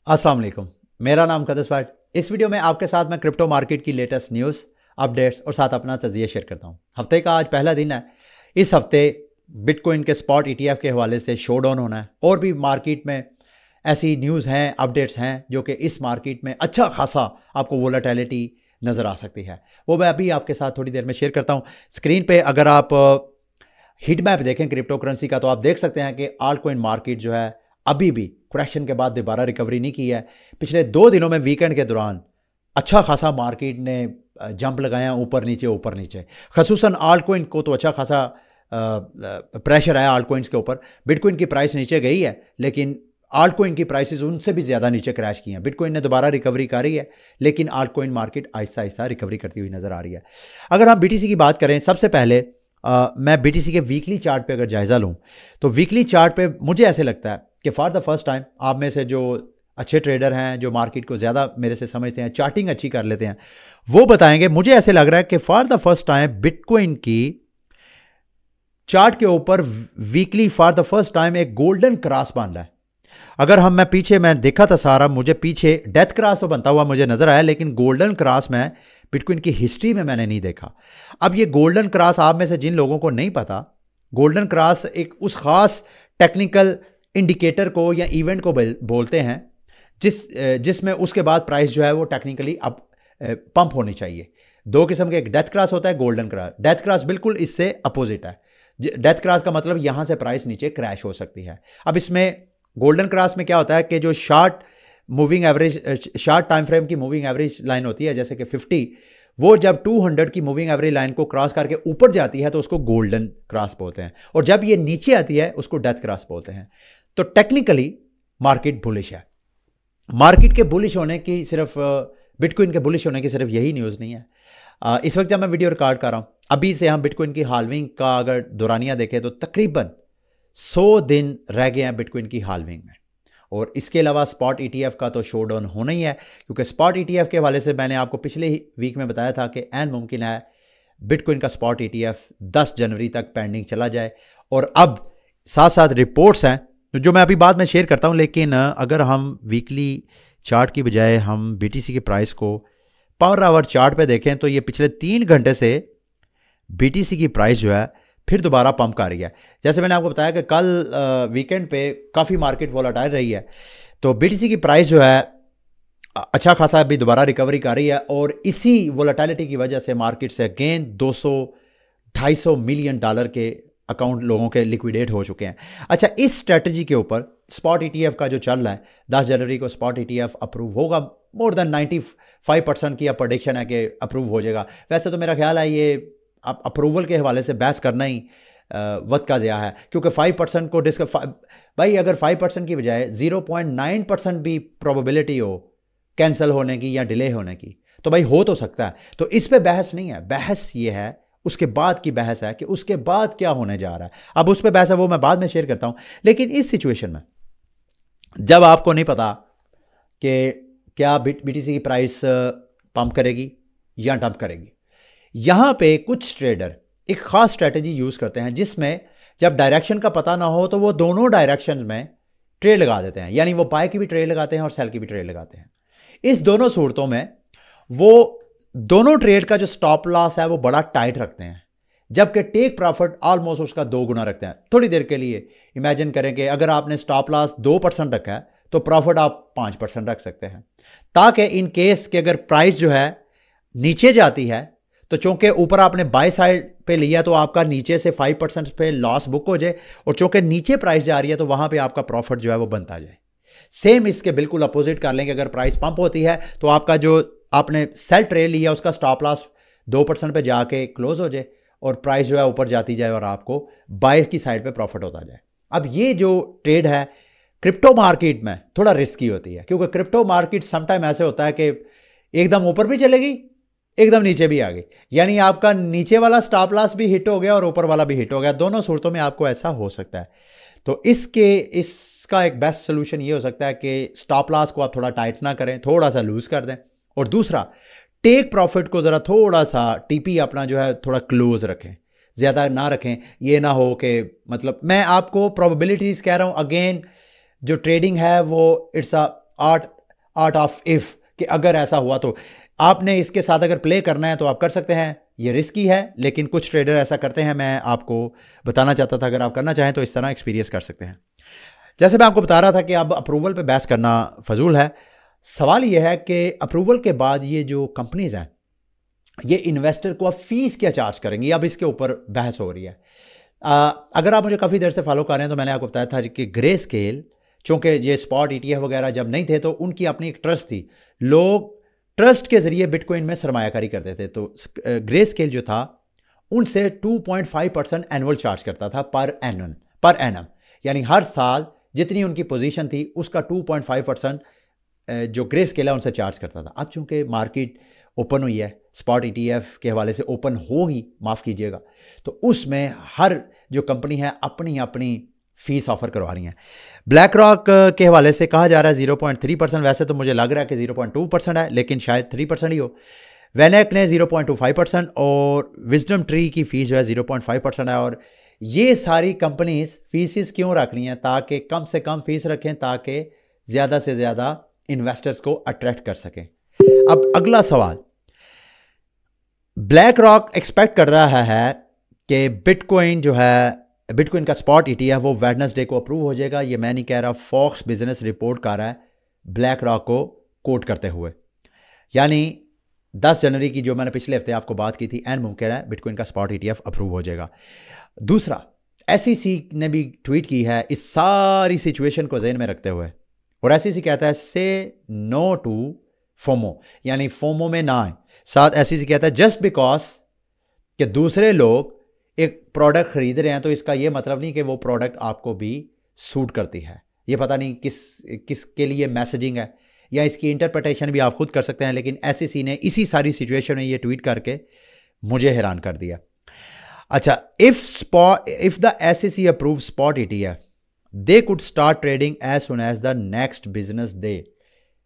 अस्सलाम वालेकुम। मेरा नाम कदस भाट। इस वीडियो में आपके साथ मैं क्रिप्टो मार्केट की लेटेस्ट न्यूज़, अपडेट्स और साथ अपना तजिया शेयर करता हूँ। हफ्ते का आज पहला दिन है। इस हफ्ते बिटकॉइन के स्पॉट ETF के हवाले से शो डाउन होना है और भी मार्केट में ऐसी न्यूज़ हैं, अपडेट्स हैं जो कि इस मार्केट में अच्छा खासा आपको वोलेटिलिटी नज़र आ सकती है। वो मैं अभी आपके साथ थोड़ी देर में शेयर करता हूँ। स्क्रीन पे अगर आप हीट मैप देखें क्रिप्टो करेंसी का तो आप देख सकते हैं कि आल्ट कॉइन मार्केट जो है अभी भी क्रैशन के बाद दोबारा रिकवरी नहीं की है। पिछले 2 दिनों में वीकेंड के दौरान अच्छा खासा मार्केट ने जंप लगाया ऊपर नीचे। खसूसन आल्ट कॉइन को तो अच्छा खासा प्रेशर आया आल्ट कॉइन्स के ऊपर। बिटकॉइन की प्राइस नीचे गई है लेकिन आल्ट कॉइन की प्राइसेस उनसे भी ज़्यादा नीचे क्रैश की हैं। बिटकॉइन ने दोबारा रिकवरी करी है लेकिन alt coin market Aahista Aahista recovery करती हुई नज़र आ रही है। अगर हम BTC की बात करें, सबसे पहले मैं BTC के वीकली चार्ट पे अगर जायज़ा लूँ तो वीकली चार्ट पे मुझे ऐसे लगता है कि फॉर द फर्स्ट टाइम आप में से जो अच्छे ट्रेडर हैं, जो मार्केट को ज़्यादा मेरे से समझते हैं, चार्टिंग अच्छी कर लेते हैं, वो बताएंगे। मुझे ऐसे लग रहा है कि for the first time bitcoin की चार्ट के ऊपर weekly for the first time एक गोल्डन क्रॉस बन रहा है। अगर मैं देखा था सारा, मुझे पीछे डेथ क्रॉस तो बनता हुआ मुझे नजर आया लेकिन गोल्डन क्रॉस में बिटकॉइन की हिस्ट्री में मैंने नहीं देखा। अब ये गोल्डन क्रॉस, आप में से जिन लोगों को नहीं पता, गोल्डन क्रॉस एक उस खास टेक्निकल इंडिकेटर को या इवेंट को बोलते हैं जिसमें उसके बाद प्राइस जो है वो टेक्निकली अब पंप होनी चाहिए। दो किस्म के, एक डेथ क्रॉस होता है, गोल्डन क्रॉस। डेथ क्रॉस बिल्कुल इससे अपोजिट है। डेथ क्रॉस का मतलब यहां से प्राइस नीचे क्रैश हो सकती है। अब इसमें गोल्डन क्रॉस में क्या होता है कि जो शॉर्ट टाइम फ्रेम की मूविंग एवरेज लाइन होती है जैसे कि 50, वो जब 200 की मूविंग एवरेज लाइन को क्रॉस करके ऊपर जाती है तो उसको गोल्डन क्रॉस बोलते हैं, और जब ये नीचे आती है उसको डेथ क्रॉस बोलते हैं। तो टेक्निकली मार्केट बुलिश है। मार्केट के बुलिश होने की सिर्फ बिटकॉइन के बुलिश होने की सिर्फ यही न्यूज़ नहीं है। इस वक्त जब मैं वीडियो रिकॉर्ड कर रहा हूँ, अभी से हम बिटकॉइन की हाल्विंग का अगर दौरानिया देखें तो तकरीबन 100 दिन रह गए हैं बिटकॉइन की हाल्विंग में। और इसके अलावा स्पॉट ETF का तो शो डाउन होना ही है, क्योंकि स्पॉट ETF के हवाले से मैंने आपको पिछले ही वीक में बताया था कि ऐन मुमकिन है बिटकॉइन का स्पॉट ETF 10 जनवरी तक पेंडिंग चला जाए। और अब साथ साथ रिपोर्ट्स हैं जो मैं अभी बाद में शेयर करता हूं, लेकिन अगर हम वीकली चार्ट की बजाय हम BTC की प्राइस को पर आवर चार्ट पे देखें तो ये पिछले 3 घंटे से BTC की प्राइस जो है फिर दोबारा पंप कर रही है। जैसे मैंने आपको बताया कि कल वीकेंड पे काफ़ी मार्केट वोलेटाइल रही है, तो BTC की प्राइस जो है अच्छा खासा अभी दोबारा रिकवरी कर रही है, और इसी वोलेटिलिटी की वजह से मार्केट से अगेन 200-250 मिलियन डॉलर के अकाउंट लोगों के लिक्विडेट हो चुके हैं। अच्छा, इस स्ट्रेटजी के ऊपर स्पॉट ETF का जो चल रहा है, 10 जनवरी को स्पॉट ETF अप्रूव होगा। मोर देन 95% की प्रेडिक्शन है कि अप्रूव हो जाएगा। वैसे तो मेरा ख्याल है ये अप्रूवल के हवाले से बहस करना ही वक्त का ज़िया है, क्योंकि 5% को भाई अगर 5% की बजाय 0.9% भी प्रोबेबिलिटी हो कैंसिल होने की या डिले होने की, तो भाई हो तो सकता है। तो इस पे बहस नहीं है, बहस ये है उसके बाद की बहस है कि उसके बाद क्या होने जा रहा है। अब उस पे बहस है, वो मैं बाद में शेयर करता हूं। लेकिन इस सिचुएशन में जब आपको नहीं पता कि क्या BTC की प्राइस पंप करेगी या डंप करेगी, यहां पे कुछ ट्रेडर एक खास स्ट्रेटजी यूज करते हैं जिसमें जब डायरेक्शन का पता ना हो तो वो दोनों डायरेक्शन में ट्रेड लगा देते हैं, यानी वो बाय की भी ट्रेड लगाते हैं और सेल की भी ट्रेड लगाते हैं। इस दोनों सूरतों में वो दोनों ट्रेड का जो स्टॉप लॉस है वो बड़ा टाइट रखते हैं, जबकि टेक प्रॉफिट ऑलमोस्ट उसका 2 गुना रखते हैं। थोड़ी देर के लिए इमेजिन करें कि अगर आपने स्टॉप लॉस 2% रखा है तो प्रॉफिट आप 5% रख सकते हैं, ताकि इन केस के अगर प्राइस जो है नीचे जाती है तो चूंकि ऊपर आपने बाय साइड पे लिया तो आपका नीचे से 5% पे लॉस बुक हो जाए, और चूंकि नीचे प्राइस जा रही है तो वहां पे आपका प्रॉफिट जो है वो बनता जाए। सेम इसके बिल्कुल अपोजिट कर लेंगे, अगर प्राइस पंप होती है तो आपका जो आपने सेल ट्रेड लिया उसका स्टॉप लॉस 2% पे जाके क्लोज हो जाए और प्राइस जो है ऊपर जाती जाए और आपको बाय की साइड पे प्रॉफिट होता जाए। अब ये जो ट्रेड है क्रिप्टो मार्केट में थोड़ा रिस्की होती है, क्योंकि क्रिप्टो मार्केट समटाइम ऐसे होता है कि एकदम ऊपर भी चलेगी, एकदम नीचे भी आ गई, यानी आपका नीचे वाला स्टॉप लॉस भी हिट हो गया और ऊपर वाला भी हिट हो गया। दोनों सूरतों में आपको ऐसा हो सकता है। तो इसका एक बेस्ट सोल्यूशन ये हो सकता है कि स्टॉप लॉस को आप थोड़ा टाइट ना करें, थोड़ा सा लूज कर दें, और दूसरा टेक प्रॉफिट को ज़रा थोड़ा सा TP अपना जो है थोड़ा क्लोज रखें, ज़्यादा ना रखें। ये ना हो कि मतलब मैं आपको प्रोबेबिलिटीज़ कह रहा हूँ, अगेन जो ट्रेडिंग है वो it's a art art of if, कि अगर ऐसा हुआ तो आपने इसके साथ अगर प्ले करना है तो आप कर सकते हैं। ये रिस्की है लेकिन कुछ ट्रेडर ऐसा करते हैं, मैं आपको बताना चाहता था। अगर आप करना चाहें तो इस तरह एक्सपीरियंस कर सकते हैं। जैसे मैं आपको बता रहा था कि अब अप्रूवल पे बहस करना फजूल है। सवाल यह है कि अप्रूवल के बाद ये जो कंपनीज हैं ये इन्वेस्टर को अब फीस क्या चार्ज करेंगी, अब इसके ऊपर बहस हो रही है। अगर आप मुझे काफ़ी देर से फॉलो कर रहे हैं तो मैंने आपको बताया था कि ग्रे स्केल, चूँकि ये स्पॉट ETF वगैरह जब नहीं थे तो उनकी अपनी एक ट्रस्ट थी, लोग ट्रस्ट के ज़रिए बिटकॉइन में सरमायाकारी करते थे। तो ग्रे स्केल जो था उनसे 2.5% एनुअल चार्ज करता था पर एनम, यानी हर साल जितनी उनकी पोजीशन थी उसका 2.5% जो ग्रे स्केल है उनसे चार्ज करता था। अब चूंकि मार्केट ओपन हुई है, स्पॉट ETF के हवाले से ओपन होगी, माफ़ कीजिएगा, तो उसमें हर जो कंपनी है अपनी अपनी फीस ऑफर करवा रही हैं। ब्लैक रॉक के हवाले से कहा जा रहा है 0.3%, वैसे तो मुझे लग रहा है कि 0.2% है लेकिन शायद 3% ही हो। वेनेक ने 0.25% और विजडम ट्री की फ़ीस जो है 0.5% है। और ये सारी कंपनीज फीसिस क्यों रख रही हैं? ताकि कम से कम फीस रखें, ताकि ज़्यादा से ज़्यादा इन्वेस्टर्स को अट्रैक्ट कर सकें। अब अगला सवाल, ब्लैक रॉक एक्सपेक्ट कर रहा है कि बिटकॉइन जो है, बिटकॉइन का स्पॉट ETF वो वेडनेसडे को अप्रूव हो जाएगा। ये मैं नहीं कह रहा, फॉक्स बिजनेस रिपोर्ट कर रहा है ब्लैक रॉक को कोट करते हुए, यानी 10 जनवरी की जो मैंने पिछले हफ्ते आपको बात की थी, एन मुमकिन है बिटकॉइन का स्पॉट ETF अप्रूव हो जाएगा। दूसरा, SEC ने भी ट्वीट की है इस सारी सिचुएशन को जहन में रखते हुए, और SEC कहता है से नो टू फोमो, यानी फोमो में ना आए। साथ SEC कहता है जस्ट बिकॉज कि दूसरे लोग एक प्रोडक्ट खरीद रहे हैं तो इसका ये मतलब नहीं कि वो प्रोडक्ट आपको भी सूट करती है। ये पता नहीं किसके लिए मैसेजिंग है या इसकी इंटरप्रिटेशन भी आप खुद कर सकते हैं, लेकिन SEC ने इसी सारी सिचुएशन में ये ट्वीट करके मुझे हैरान कर दिया। अच्छा, if the SEC approve spot ETF they could start trading as soon as the next business day,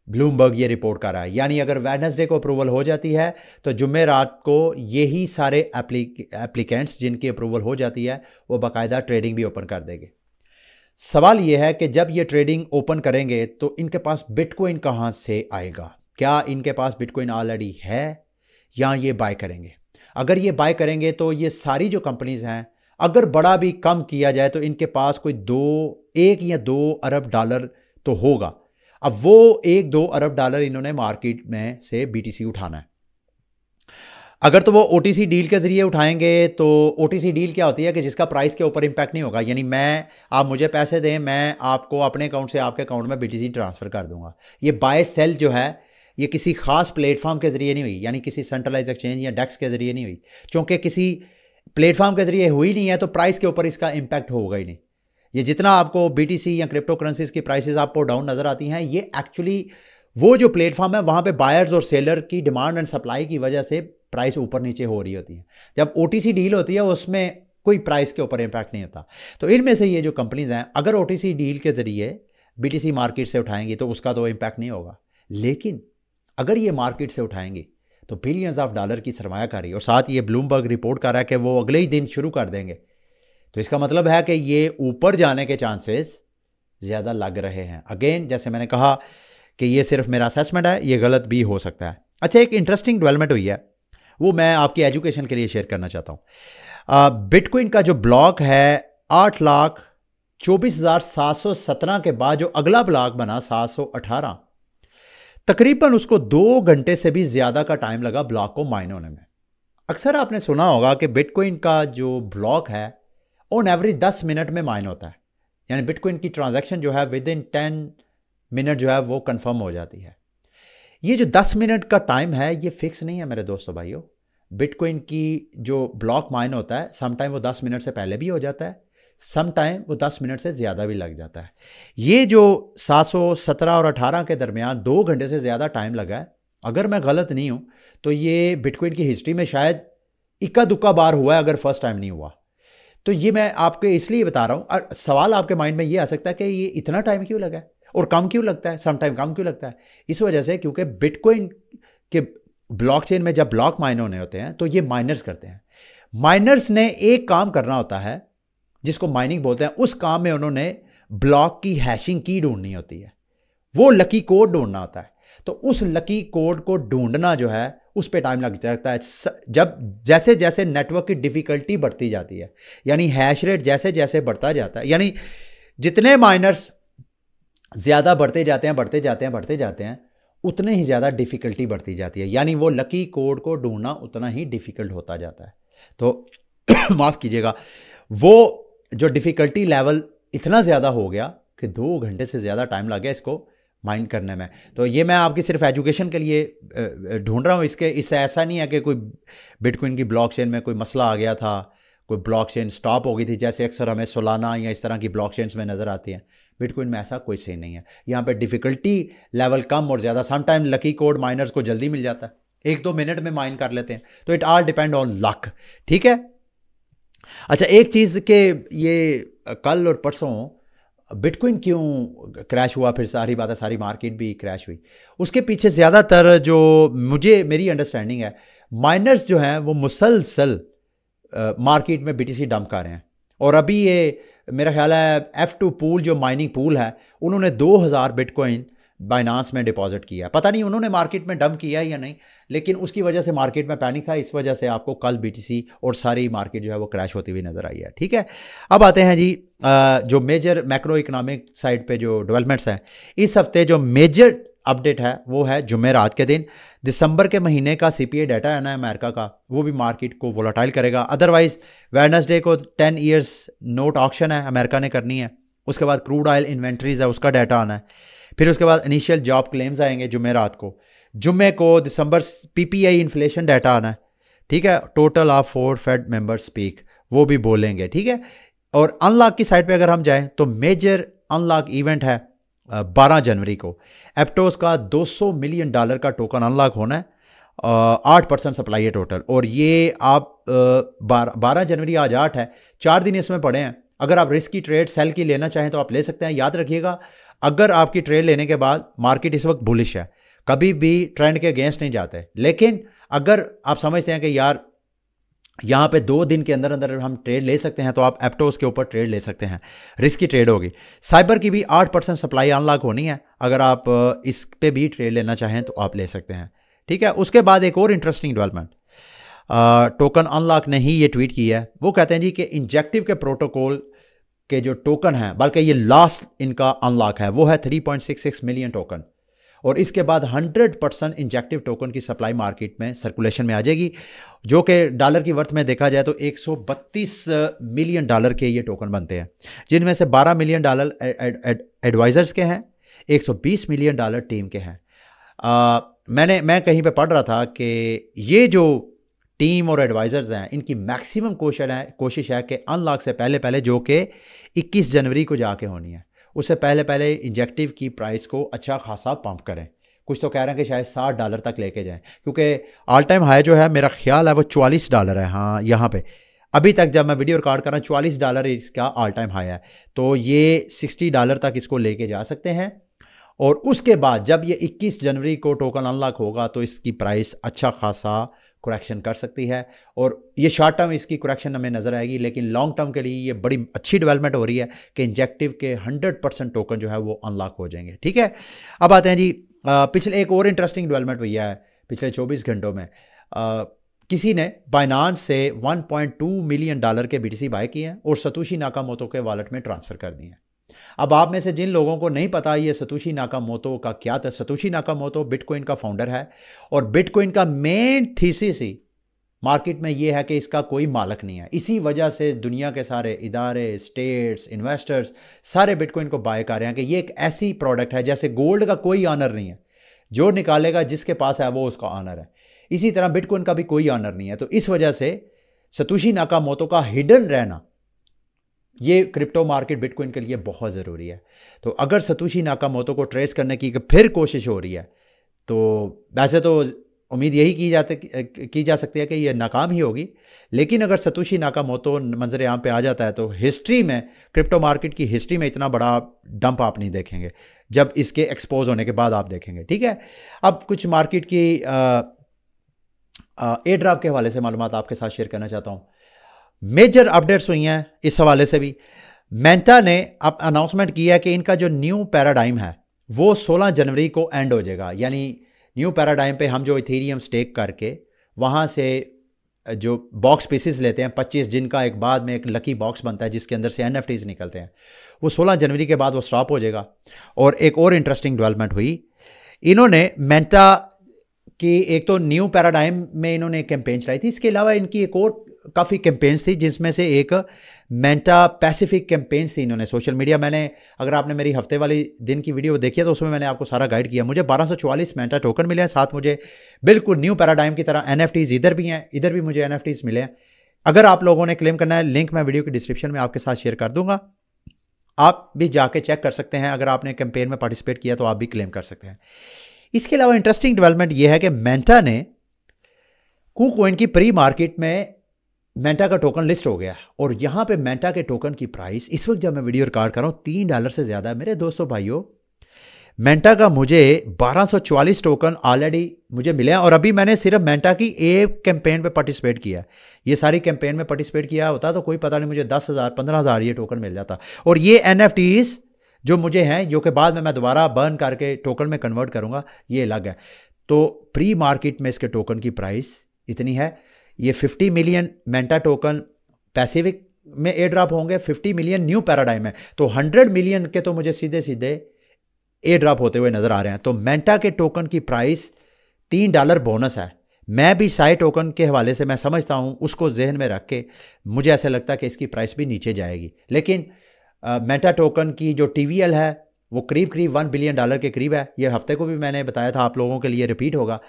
Bloomberg ये रिपोर्ट कर रहा है। यानी अगर वेडनेसडे को अप्रूवल हो जाती है तो जुम्मे रात को यही सारे एप्लीकेंट्स जिनकी अप्रूवल हो जाती है वो बाकायदा ट्रेडिंग भी ओपन कर देंगे। सवाल यह है कि जब ये ट्रेडिंग ओपन करेंगे तो इनके पास बिटकॉइन कहाँ से आएगा? क्या इनके पास बिटकॉइन ऑलरेडी है या ये बाय करेंगे? अगर ये बाय करेंगे तो ये सारी जो कंपनीज हैं, अगर बड़ा भी कम किया जाए तो इनके पास कोई 1 या 2 अरब डॉलर तो होगा। अब वो 1-2 अरब डॉलर इन्होंने मार्केट में से BTC उठाना है। अगर तो वो OTC डील के जरिए उठाएंगे तो OTC डील क्या होती है कि जिसका प्राइस के ऊपर इंपैक्ट नहीं होगा, यानी आप मुझे पैसे दें, मैं आपको अपने अकाउंट से आपके अकाउंट में BTC ट्रांसफ़र कर दूंगा। ये बाय सेल जो है ये किसी खास प्लेटफॉर्म के जरिए नहीं हुई, यानी किसी सेंट्रलाइज एक्सचेंज या डेक्स के जरिए नहीं हुई। चूंकि किसी प्लेटफॉर्म के जरिए हुई नहीं है तो प्राइस के ऊपर इसका इंपैक्ट होगा ही नहीं। ये जितना आपको BTC या क्रिप्टो करेंसीज की प्राइसेस आपको डाउन नज़र आती हैं, ये एक्चुअली वो जो प्लेटफॉर्म है वहाँ पे बायर्स और सेलर की डिमांड एंड सप्लाई की वजह से प्राइस ऊपर नीचे हो रही होती है। जब OTC डील होती है उसमें कोई प्राइस के ऊपर इंपैक्ट नहीं होता। तो इनमें से ये जो कंपनीज हैं अगर OTC डील के ज़रिए BTC मार्केट से उठाएंगी तो उसका तो इंपैक्ट नहीं होगा, लेकिन अगर ये मार्केट से उठाएंगी तो बिलियंस ऑफ डॉलर की सरमायाकारी, और साथ ये ब्लूमबर्ग रिपोर्ट कर रहा है कि वो अगले ही दिन शुरू कर देंगे, तो इसका मतलब है कि ये ऊपर जाने के चांसेस ज़्यादा लग रहे हैं। अगेन जैसे मैंने कहा कि ये सिर्फ मेरा असेसमेंट है, ये गलत भी हो सकता है। अच्छा, एक इंटरेस्टिंग डेवलपमेंट हुई है, वो मैं आपकी एजुकेशन के लिए शेयर करना चाहता हूँ। बिटकॉइन का जो ब्लॉक है 8,24,717 के बाद जो अगला ब्लॉक बना 718, तकरीबन उसको 2 घंटे से भी ज़्यादा का टाइम लगा ब्लॉक को माइन होने में। अक्सर आपने सुना होगा कि बिटकॉइन का जो ब्लॉक है ऑन एवरेज 10 मिनट में माइन होता है, यानी बिटकॉइन की ट्रांजैक्शन जो है विद इन 10 मिनट जो है वो कंफर्म हो जाती है। ये जो 10 मिनट का टाइम है ये फिक्स नहीं है मेरे दोस्तों भाइयों। बिटकॉइन की जो ब्लॉक माइन होता है समटाइम वो 10 मिनट से पहले भी हो जाता है, समटाइम वो 10 मिनट से ज़्यादा भी लग जाता है। ये जो 717 और 18 के दरमियान 2 घंटे से ज़्यादा टाइम लगा है, अगर मैं गलत नहीं हूँ तो ये बिटकॉइन की हिस्ट्री में शायद इक्का दुक्का बार हुआ है, अगर फर्स्ट टाइम नहीं हुआ। तो ये मैं आपको इसलिए बता रहा हूँ। सवाल आपके माइंड में ये आ सकता है कि ये इतना टाइम क्यों लगा है और कम क्यों लगता है, सम टाइम कम क्यों लगता है? इस वजह से क्योंकि बिटकॉइन के ब्लॉकचेन में जब ब्लॉक माइन होने होते हैं तो ये माइनर्स करते हैं। माइनर्स ने एक काम करना होता है जिसको माइनिंग बोलते हैं। उस काम में उन्होंने ब्लॉक की हैशिंग की ढूंढनी होती है, वो लकी कोड ढूंढना होता है। तो उस लकी कोड को ढूंढना जो है उस पर टाइम लग जाता है। जब जैसे जैसे नेटवर्क की डिफ़िकल्टी बढ़ती जाती है, यानी हैश रेट जैसे जैसे बढ़ता जाता है, यानी जितने माइनर्स ज़्यादा बढ़ते जाते हैं उतने ही ज़्यादा डिफ़िकल्टी बढ़ती जाती है, यानी वो लकी कोड को ढूंढना उतना ही डिफ़िकल्ट होता जाता है। तो माफ़ कीजिएगा, वो जो डिफ़िकल्टी लेवल इतना ज़्यादा हो गया कि 2 घंटे से ज़्यादा टाइम लग गया इसको माइन करने में। तो ये मैं आपकी सिर्फ एजुकेशन के लिए ढूंढ रहा हूँ, इससे ऐसा नहीं है कि कोई बिटकॉइन की ब्लॉकचेन में कोई मसला आ गया था, कोई ब्लॉकचेन स्टॉप हो गई थी, जैसे अक्सर हमें सोलाना या इस तरह की ब्लॉकचेन्स में नज़र आती हैं। बिटकॉइन में ऐसा कोई सीन नहीं है। यहाँ पे डिफ़िकल्टी लेवल कम और ज़्यादा, समटाइम लकी कोड माइनर्स को जल्दी मिल जाता है, 1-2 मिनट में माइन कर लेते हैं। तो it all depend on luck, ठीक है। अच्छा, एक चीज़ के ये कल और परसों बिटकॉइन क्यों क्रैश हुआ, फिर सारी बात है, सारी मार्केट भी क्रैश हुई, उसके पीछे ज़्यादातर जो मेरी अंडरस्टैंडिंग है, माइनर्स जो हैं वो मुसलसल मार्केट में बीटीसी डंप कर रहे हैं। और अभी ये मेरा ख्याल है F2 पूल जो माइनिंग पूल है, उन्होंने 2000 बिटकॉइन बाइनांस में डिपॉजिट किया है। पता नहीं उन्होंने मार्केट में डंप किया है या नहीं, लेकिन उसकी वजह से मार्केट में पैनिक था, इस वजह से आपको कल बीटीसी और सारी मार्केट जो है वो क्रैश होती हुई नजर आई है, ठीक है। अब आते हैं जी जो मेजर मैक्रो इकोनॉमिक साइड पे जो डेवलपमेंट्स हैं इस हफ्ते, जो मेजर अपडेट है वो है जुमेरात के दिन दिसंबर के महीने का CPI डाटा है ना अमेरिका का, वो भी मार्केट को वोलाटाइल करेगा। अदरवाइज वेडनेसडे को 10 ईयर्स नोट ऑक्शन है, अमेरिका ने करनी है। उसके बाद क्रूड ऑयल इन्वेंट्रीज है, उसका डाटा आना है। फिर उसके बाद इनिशियल जॉब क्लेम्स आएंगे जुमेरात को। जुम्मे को दिसंबर PPI इन्फ्लेशन डाटा आना है, ठीक है। Total of 4 Fed member speak, वो भी बोलेंगे, ठीक है। और अनलॉक की साइड पे अगर हम जाएं तो मेजर अनलॉक इवेंट है 12 जनवरी को। एप्टोस का $200 मिलियन का टोकन अनलॉक होना है, 8% सप्लाई है टोटल। और ये आप 12 जनवरी, आज 8 है, 4 दिन इसमें पड़े हैं। अगर आप रिस्क की ट्रेड सेल की लेना चाहें तो आप ले सकते हैं। याद रखिएगा, अगर आपकी ट्रेड लेने के बाद मार्केट इस वक्त बुलिश है, कभी भी ट्रेंड के अगेंस्ट नहीं जाते, लेकिन अगर आप समझते हैं कि यार यहाँ पे 2 दिन के अंदर अंदर हम ट्रेड ले सकते हैं, तो आप एप्टोस के ऊपर ट्रेड ले सकते हैं, रिस्क की ट्रेड होगी। साइबर की भी 8% सप्लाई अनलॉक होनी है, अगर आप इस पे भी ट्रेड लेना चाहें तो आप ले सकते हैं, ठीक है। उसके बाद एक और इंटरेस्टिंग डेवलपमेंट, टोकन अनलॉक ने ही ये ट्वीट की है। वो कहते हैं जी कि इंजेक्टिव के प्रोटोकॉल के जो टोकन है, बल्कि ये लास्ट इनका अनलॉक है, वो है 3.66 मिलियन टोकन। और इसके बाद 100% इंजेक्टिव टोकन की सप्लाई मार्केट में सर्कुलेशन में आ जाएगी, जो कि डॉलर की वर्थ में देखा जाए तो $132 मिलियन के ये टोकन बनते हैं, जिनमें से $12 मिलियन एडवाइजर्स के हैं, $120 मिलियन टीम के हैं। मैं कहीं पे पढ़ रहा था कि ये जो टीम और एडवाइजर्स हैं, इनकी मैक्सिमम कोशिश है कि अनलॉक से पहले पहले, जो कि 21 जनवरी को जाके होनी है, उससे पहले पहले इंजेक्टिव की प्राइस को अच्छा खासा पंप करें। कुछ तो कह रहे हैं कि शायद $60 तक लेके जाएं, क्योंकि ऑल टाइम हाई जो है मेरा ख्याल है वो $44 है। हाँ, यहाँ पे अभी तक जब मैं वीडियो रिकॉर्ड कर रहा हूँ $44 इसका ऑल टाइम हाई है, तो ये $60 तक इसको लेके जा सकते हैं। और उसके बाद जब ये 21 जनवरी को टोकन अनलॉक होगा तो इसकी प्राइस अच्छा खासा करेक्शन कर सकती है, और ये शॉर्ट टर्म इसकी करेक्शन हमें नज़र आएगी, लेकिन लॉन्ग टर्म के लिए ये बड़ी अच्छी डेवलपमेंट हो रही है कि इंजेक्टिव के 100% टोकन जो है वो अनलॉक हो जाएंगे, ठीक है। अब आते हैं जी पिछले एक और इंटरेस्टिंग डेवलपमेंट हुई है पिछले 24 घंटों में। किसी ने बाइनांस से $1.2 मिलियन के BTC बाय किए हैं और सतोशी नाकामोटो के वॉलेट में ट्रांसफ़र कर दिए हैं। अब आप में से जिन लोगों को नहीं पता ये सतोशी नाकामोटो का क्या था, सतोशी नाकामोटो बिटकॉइन का फाउंडर है, और बिटकॉइन का मेन थीसिस ही मार्केट में ये है कि इसका कोई मालिक नहीं है। इसी वजह से दुनिया के सारे इदारे, स्टेट्स, इन्वेस्टर्स सारे बिटकॉइन को बाय कर रहे हैं कि ये एक ऐसी प्रोडक्ट है जैसे गोल्ड का कोई ऑनर नहीं है, जो निकालेगा जिसके पास है वो उसका ऑनर है। इसी तरह बिटकॉइन का भी कोई ऑनर नहीं है। तो इस वजह से सतोशी नाकामोटो का हिडन रहना ये क्रिप्टो मार्केट बिटकॉइन के लिए बहुत ज़रूरी है। तो अगर सतोशी नाकामोटो को ट्रेस करने की फिर कोशिश हो रही है, तो वैसे तो उम्मीद यही की जा सकती है कि ये नाकाम ही होगी, लेकिन अगर सतोशी नाकामोटो मंजर आम पे आ जाता है तो हिस्ट्री में, क्रिप्टो मार्केट की हिस्ट्री में इतना बड़ा डंप आप नहीं देखेंगे, जब इसके एक्सपोज होने के बाद आप देखेंगे, ठीक है। अब कुछ मार्केट की एयर ड्रॉप के हवाले से मालूमात आपके साथ शेयर करना चाहता हूँ। मेजर अपडेट्स हुई हैं इस हवाले से भी। मेंटा ने अब अनाउंसमेंट किया है कि इनका जो न्यू पैराडाइम है वो 16 जनवरी को एंड हो जाएगा। यानी न्यू पैराडाइम पे हम जो इथेरियम स्टेक करके वहाँ से जो बॉक्स पीसेस लेते हैं 25, जिनका एक बाद में एक लकी बॉक्स बनता है जिसके अंदर से NFTs निकलते हैं, वो 16 जनवरी के बाद वो स्टॉप हो जाएगा। और एक और इंटरेस्टिंग डेवलपमेंट हुई, इन्होंने मेंटा की एक तो न्यू पैराडाइम में इन्होंने कैंपेन चलाई थी, इसके अलावा इनकी एक और काफ़ी कैंपेन्स थी जिसमें से एक मेंटा पैसिफिक कैंपेन्स थी इन्होंने सोशल मीडिया। मैंने, अगर आपने मेरी हफ्ते वाली दिन की वीडियो देखी है तो उसमें मैंने आपको सारा गाइड किया। मुझे 1244 मेंटा टोकन मिले हैं, साथ मुझे बिल्कुल न्यू पैराडाइम की तरह NFTs इधर भी हैं, इधर भी मुझे NFTs मिले हैं। अगर आप लोगों ने क्लेम करना है, लिंक मैं वीडियो की डिस्क्रिप्शन में आपके साथ शेयर कर दूंगा, आप भी जाके चेक कर सकते हैं। अगर आपने कैंपेन में पार्टिसिपेट किया तो आप भी क्लेम कर सकते हैं। इसके अलावा इंटरेस्टिंग डेवलपमेंट यह है कि मेंटा ने KuCoin की प्री मार्केट में मेंटा का टोकन लिस्ट हो गया और यहां पे मेंटा के टोकन की प्राइस इस वक्त जब मैं वीडियो रिकॉर्ड कर रहा हूं $3 से ज्यादा है। मेरे दोस्तों भाइयों, मेंटा का मुझे 1244 टोकन ऑलरेडी मुझे मिले हैं और अभी मैंने सिर्फ मेंटा की एक कैंपेन पे पार्टिसिपेट किया। ये सारी कैंपेन में पार्टिसिपेट किया होता तो कोई पता नहीं मुझे 10,000 15,000 ये टोकन मिल जाता। और ये NFTs जो मुझे हैं, जो कि बाद में मैं दोबारा बर्न करके टोकन में कन्वर्ट करूंगा, ये अलग है। तो प्री मार्केट में इसके टोकन की प्राइस इतनी है। ये 50 मिलियन मेंटा टोकन पैसिफिक में एयर ड्रॉप होंगे, 50 मिलियन न्यू पैराडाइम है, तो 100 मिलियन के तो मुझे सीधे सीधे एयर ड्रॉप होते हुए नजर आ रहे हैं। तो मेंटा के टोकन की प्राइस $3 बोनस है। मैं भी साई टोकन के हवाले से मैं समझता हूं, उसको जहन में रख के मुझे ऐसा लगता है कि इसकी प्राइस भी नीचे जाएगी। लेकिन मेंटा टोकन की जो TVL है वो करीब $1 बिलियन के करीब है। ये हफ्ते को भी मैंने बताया था, आप लोगों के लिए रिपीट होगा,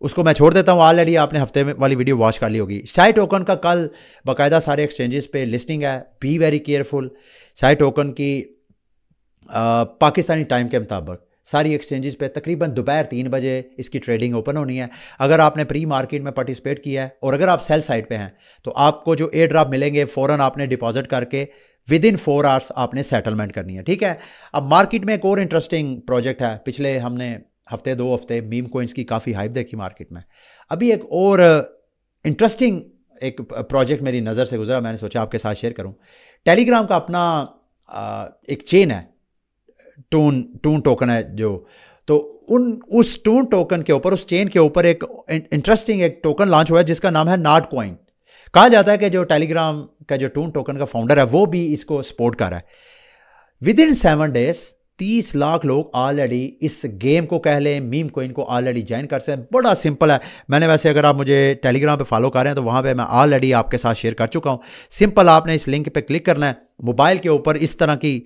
उसको मैं छोड़ देता हूँ। ऑलरेडी आपने हफ्ते में वाली वीडियो वॉच कर ली होगी। साई टोकन का कल बाकायदा सारे एक्सचेंजेस पे लिस्टिंग है, be very careful. Sai token की पाकिस्तानी टाइम के मुताबिक सारी एक्सचेंजेस पे तकरीबन दोपहर 3 बजे इसकी ट्रेडिंग ओपन होनी है। अगर आपने प्री मार्केट में पार्टिसिपेट किया है और अगर आप सेल साइड पे हैं तो आपको जो एयर ड्रॉप मिलेंगे फ़ौरन आपने डिपॉजिट करके विद इन 4 आवर्स आपने सेटलमेंट करनी है, ठीक है। अब मार्केट में एक और इंटरेस्टिंग प्रोजेक्ट है, पिछले हमने हफ्ते 2 हफ्ते मीम कोइंस की काफ़ी हाइप देखी मार्केट में। अभी एक और इंटरेस्टिंग एक प्रोजेक्ट मेरी नज़र से गुजरा, मैंने सोचा आपके साथ शेयर करूं। टेलीग्राम का अपना एक चेन है, टून टोकन है जो, तो उस टून टोकन के ऊपर, उस चेन के ऊपर एक इंटरेस्टिंग एक टोकन लॉन्च हुआ है जिसका नाम है नॉट कॉइन। कहा जाता है कि जो टेलीग्राम का जो टून टोकन का फाउंडर है वो भी इसको सपोर्ट कर रहा है। विद इन 7 डेज 30 लाख लोग ऑलरेडी इस गेम को कह लें, मीम कोइन को ऑलरेडी ज्वाइन कर सकते हैं। बड़ा सिंपल है। मैंने वैसे, अगर आप मुझे टेलीग्राम पे फॉलो कर रहे हैं तो वहाँ पे मैं ऑलरेडी आपके साथ शेयर कर चुका हूँ। सिंपल, आपने इस लिंक पे क्लिक करना है, मोबाइल के ऊपर इस तरह की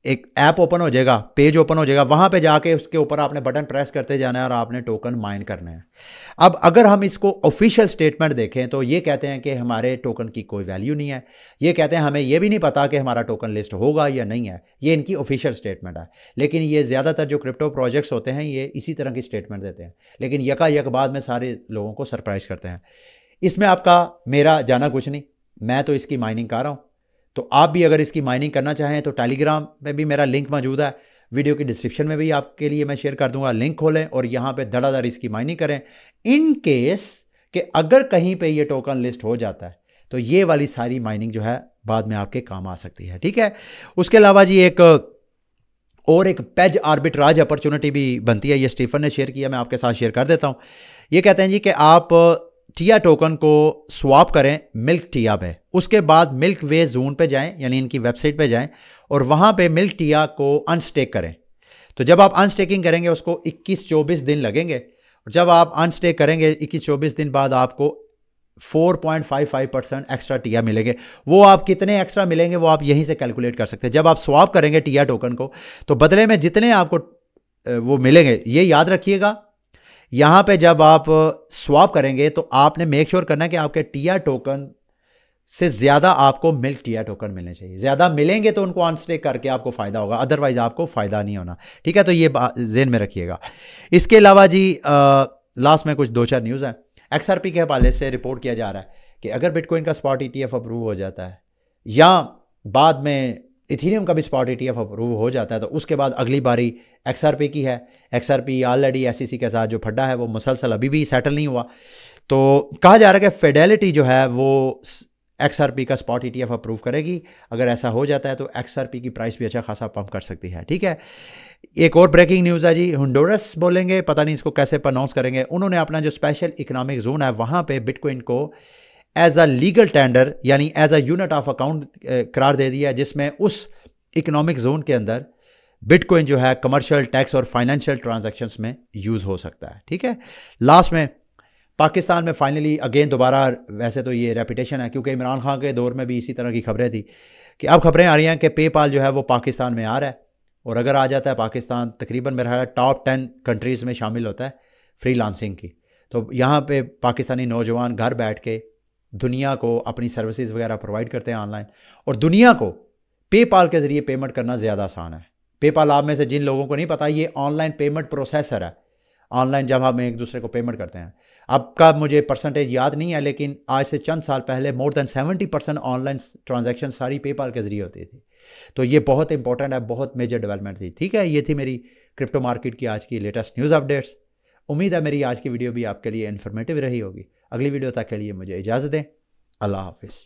एक ऐप ओपन हो जाएगा, पेज ओपन हो जाएगा, वहाँ पे जाके उसके ऊपर आपने बटन प्रेस करते जाना है और आपने टोकन माइन करना है। अब अगर हम इसको ऑफिशियल स्टेटमेंट देखें तो ये कहते हैं कि हमारे टोकन की कोई वैल्यू नहीं है। ये कहते हैं हमें ये भी नहीं पता कि हमारा टोकन लिस्ट होगा या नहीं है। ये इनकी ऑफिशियल स्टेटमेंट है। लेकिन ये ज़्यादातर जो क्रिप्टो प्रोजेक्ट्स होते हैं ये इसी तरह की स्टेटमेंट देते हैं, लेकिन यकायक बाद में सारे लोगों को सरप्राइज़ करते हैं। इसमें आपका मेरा जाना कुछ नहीं, मैं तो इसकी माइनिंग कर रहा हूँ। तो आप भी अगर इसकी माइनिंग करना चाहें तो टेलीग्राम पे भी मेरा लिंक मौजूद है, वीडियो की डिस्क्रिप्शन में भी आपके लिए मैं शेयर कर दूंगा। लिंक खोलें और यहाँ पे धड़ाधड़ इसकी माइनिंग करें। इन केस कि अगर कहीं पे ये टोकन लिस्ट हो जाता है तो ये वाली सारी माइनिंग जो है बाद में आपके काम आ सकती है, ठीक है। उसके अलावा जी एक पेज आर्बिट्राज अपॉर्चुनिटी भी बनती है, ये स्टीफन ने शेयर किया, मैं आपके साथ शेयर कर देता हूँ। ये कहते हैं जी कि आप टिया टोकन को स्वैप करें मिल्क टिया पे, उसके बाद मिल्क वे जोन पे जाएं, यानी इनकी वेबसाइट पे जाएं और वहाँ पे मिल्क टिया को अनस्टेक करें। तो जब आप अनस्टेकिंग करेंगे उसको 21-24 दिन लगेंगे, और जब आप अनस्टेक करेंगे 21-24 दिन बाद आपको 4.55% एक्स्ट्रा टिया मिलेंगे। वो आप कितने एक्स्ट्रा मिलेंगे वो आप यहीं से कैलकुलेट कर सकते हैं। जब आप स्वैप करेंगे टिया टोकन को तो बदले में जितने आपको वो मिलेंगे, ये याद रखिएगा। यहाँ पे जब आप स्वैप करेंगे तो आपने मेक श्योर करना है कि आपके टिया टोकन से ज़्यादा आपको मिल्क टिया टोकन मिलने चाहिए। ज़्यादा मिलेंगे तो उनको अनस्टेक करके आपको फ़ायदा होगा, अदरवाइज आपको फ़ायदा नहीं होना, ठीक है। तो ये ज़हन में रखिएगा। इसके अलावा जी लास्ट में कुछ 2-4 न्यूज़ हैं। XRP के हवाले से रिपोर्ट किया जा रहा है कि अगर बिटकॉइन का स्पॉट ETF अप्रूव हो जाता है या बाद में इथेरियम का भी स्पॉट ETF अप्रूव हो जाता है तो उसके बाद अगली बारी XRP की है। XRP ऑलरेडी SEC के साथ जो फड्डा है वो मुसलसल अभी भी सेटल नहीं हुआ। तो कहा जा रहा है कि फिडेलिटी जो है वो XRP का स्पॉट ETF अप्रूव करेगी। अगर ऐसा हो जाता है तो XRP की प्राइस भी अच्छा खासा पंप कर सकती है। ठीक है, एक और ब्रेकिंग न्यूज़ है जी, होंडुरस बोलेंगे, पता नहीं इसको कैसे प्रोनाउंस करेंगे। उन्होंने अपना जो स्पेशल इकोनॉमिक जोन है वहाँ पे बिटकॉइन को एज अ लीगल टेंडर यानी as a unit of account करार दे दिया, जिसमें उस इकोनॉमिक जोन के अंदर बिटकॉइन जो है कमर्शियल, टैक्स और फाइनेंशियल ट्रांजैक्शंस में यूज़ हो सकता है। ठीक है, लास्ट में पाकिस्तान में फाइनली अगेन दोबारा, वैसे तो ये रेपुटेशन है क्योंकि इमरान खान के दौर में भी इसी तरह की खबरें थी कि अब खबरें आ रही हैं कि पेपाल जो है वो पाकिस्तान में आ रहा है, और अगर आ जाता है पाकिस्तान तकरीबन मेरा ख्याल टॉप 10 कंट्रीज़ में शामिल होता है फ्रीलांसिंग की। तो यहाँ पे पाकिस्तानी नौजवान घर बैठ के दुनिया को अपनी सर्विसेज वगैरह प्रोवाइड करते हैं ऑनलाइन, और दुनिया को पेपाल के ज़रिए पेमेंट करना ज़्यादा आसान है। पेपाल आप में से जिन लोगों को नहीं पता, ये ऑनलाइन पेमेंट प्रोसेसर है। ऑनलाइन जब हम एक दूसरे को पेमेंट करते हैं, आपका मुझे परसेंटेज याद नहीं है, लेकिन आज से चंद साल पहले मोर देन 70% ऑनलाइन ट्रांजैक्शन सारी पेपाल के जरिए होती थी। तो ये बहुत इंपॉर्टेंट है, बहुत मेजर डेवलपमेंट थी। ठीक है, ये थी मेरी क्रिप्टो मार्केट की आज की लेटेस्ट न्यूज़ अपडेट्स। उम्मीद है मेरी आज की वीडियो भी आपके लिए इन्फॉर्मेटिव रही होगी। अगली वीडियो तक के लिए मुझे इजाज़त दें। अल्लाह हाफिज़।